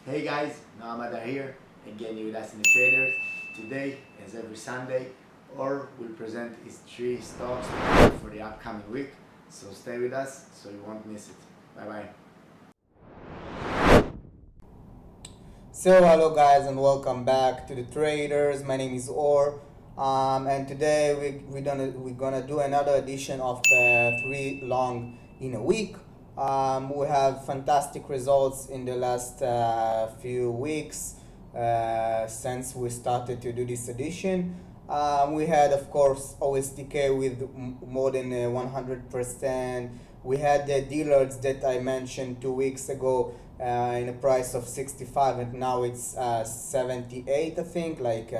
Hey guys, Noamada here, again you with us in the traders. Today, as every Sunday, or we'll present is 3 stocks for the upcoming week. So stay with us so you won't miss it. Bye bye. So hello guys and welcome back to the traders. My name is Or, and today we're gonna do another edition of 3 long in a week. We have fantastic results in the last few weeks since we started to do this edition. We had, of course, OSTK with more than 100%. We had the dealers that I mentioned 2 weeks ago in a price of 65, and now it's 78, I think, like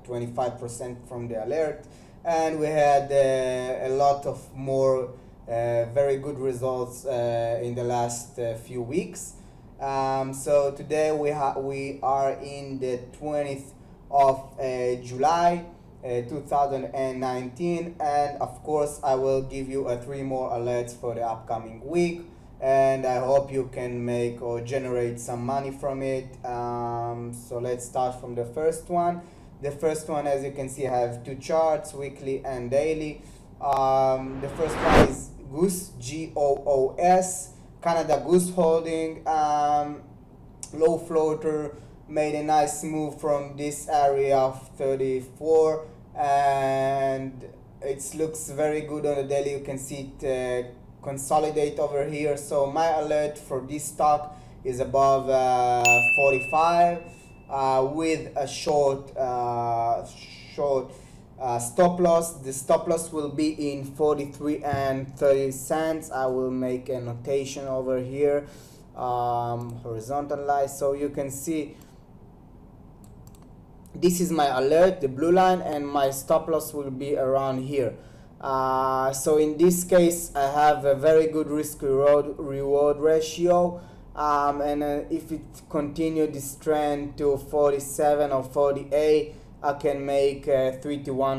25% from the alert. And we had a lot of more very good results in the last few weeks. So today we are in the 20th of July 2019, and of course I will give you 3 more alerts for the upcoming week, and I hope you can make or generate some money from it. So let's start from the first one. The first one, as you can see, I have 2 charts, weekly and daily. The first one is Goose, GOOS, Canada Goose Holding, low floater, made a nice move from this area of 34, and it looks very good on the daily. You can see it consolidate over here. So my alert for this stock is above 45 with a short stop loss. The stop loss will be in 43 and 30 cents. I will make a notation over here, horizontal line, so you can see this is my alert, the blue line, and my stop loss will be around here. So in this case I have a very good risk reward ratio, and if it continue this trend to 47 or 48, I can make 3-1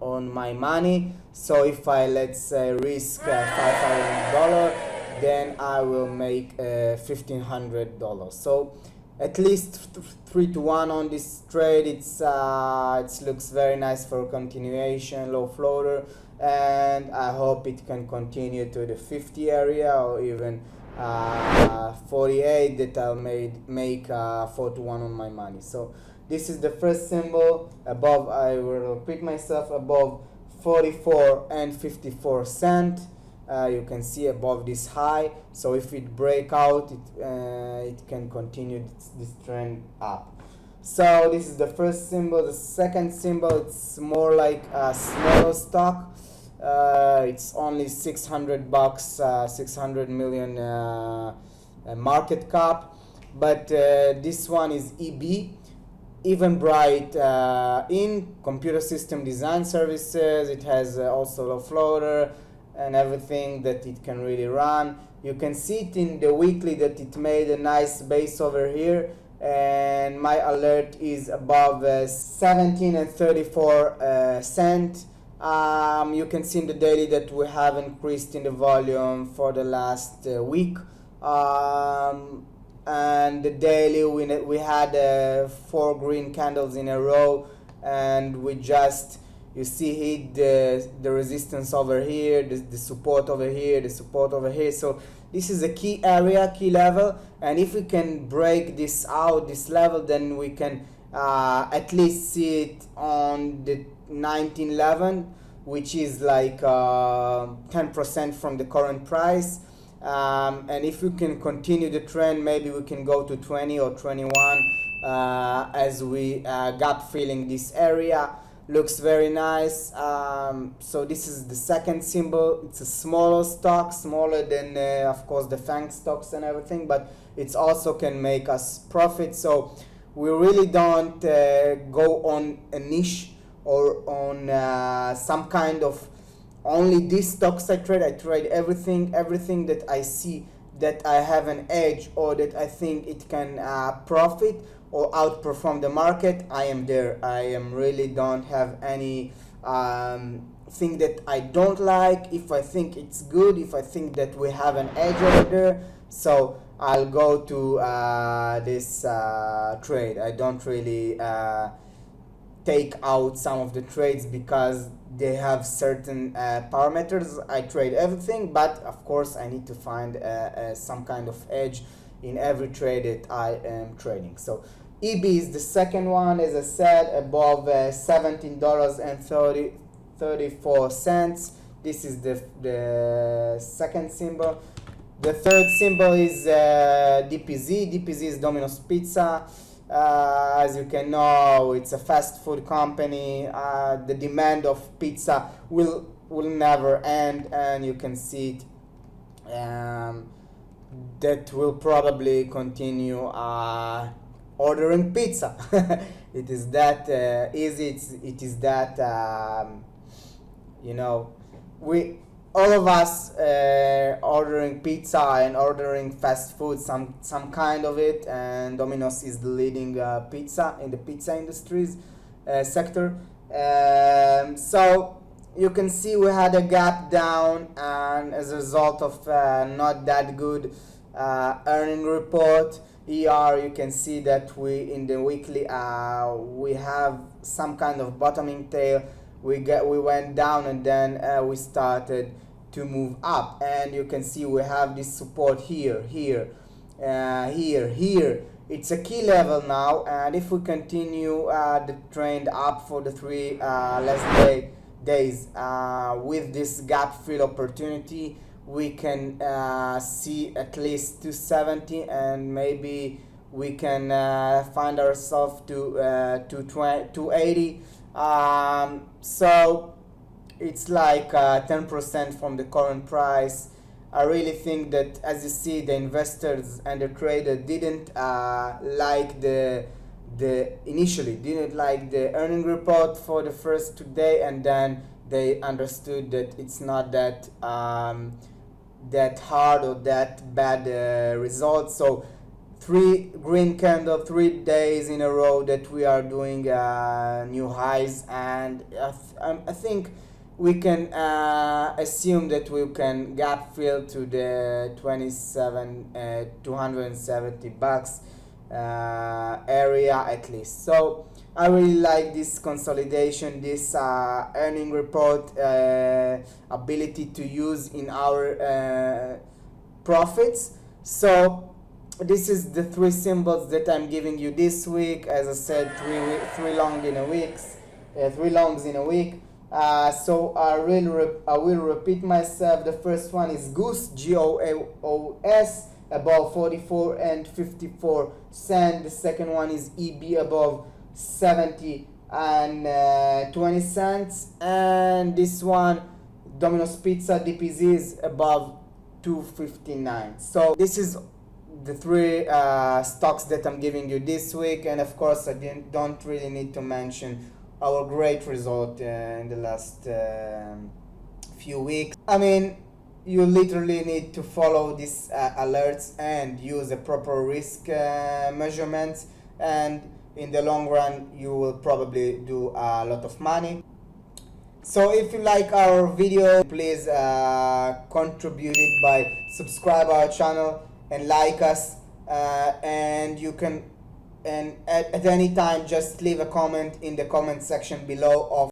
on my money. So if I, let's say, risk $5,000, then I will make $1,500. So at least 3-1 on this trade. It looks very nice for continuation, low floater, and I hope it can continue to the 50 area or even 48, that I'll make 4-1 on my money. So this is the first symbol above. I will repeat myself, above 44 and 54 cent. You can see above this high. So if it break out, it can continue this trend up. So this is the first symbol. The second symbol, it's more like a smaller stock. It's only 600 bucks, 600 million market cap, but this one is EB, Even Bright, in computer system design services. It has also low floater and everything that it can really run. You can see it in the weekly that it made a nice base over here, and my alert is above 17 and 34 cent. You can see in the daily that we have increased in the volume for the last week, and the daily we had 4 green candles in a row, and we just, you see, hit the resistance over here, the support over here, the support over here. So this is a key area, key level, and if we can break this out, this level, then we can at least see it on the 1911, which is like 10% from the current price. And if we can continue the trend, maybe we can go to 20 or 21 as we gut feeling this area. Looks very nice. So this is the second symbol. It's a smaller stock, smaller than of course the FANG stocks and everything, but it also can make us profit. So we really don't go on a niche or on some kind of only these stocks I trade everything that I see that I have an edge, or that I think it can profit or outperform the market. I am there. I am really don't have any thing that I don't like. If I think it's good, if I think that we have an edge over there, so I'll go to this trade. I don't really take out some of the trades because they have certain parameters. I trade everything, but of course I need to find some kind of edge in every trade that I am trading. So EB is the second one, as I said, above $17.34. This is the second symbol. The third symbol is DPZ. DPZ is Domino's Pizza. As you can know, it's a fast food company. The demand of pizza will never end, and you can see it. That will probably continue ordering pizza. It is that easy. It is that we all of us ordering pizza and ordering fast food, some kind of it, and Domino's is the leading pizza in the pizza industries sector. So you can see we had a gap down, and as a result of not that good earning report. Here you can see that we in the weekly we have some kind of bottoming tail. We went down, and then we started to move up, and you can see we have this support here. It's a key level now, and if we continue the trend up for the three last days with this gap fill opportunity, we can see at least 270, and maybe we can find ourselves to 280. So it's like 10% from the current price. I really think that, as you see, the investors and the trader didn't like initially didn't like the earning report for the first 2 days, and then they understood that it's not that that hard or that bad result. So 3 green candle, 3 days in a row that we are doing new highs, and I think we can assume that we can gap fill to the 270 bucks area at least. So I really like this consolidation, this earning report ability to use in our profits. So this is the 3 symbols that I'm giving you this week. As I said, 3 longs in a week. So I will repeat myself. The first one is Goose, GOOS, above 44 and 54 cents. The second one is EB, above 70 and 20 cents. And this one, Domino's Pizza, DPZ, is above 259. So this is the 3 stocks that I'm giving you this week, and of course I don't really need to mention our great result in the last few weeks. I mean, you literally need to follow these alerts and use a proper risk measurements, and in the long run you will probably do a lot of money. So if you like our video, please contribute it by subscribe our channel and like us, and you can at any time just leave a comment in the comment section below of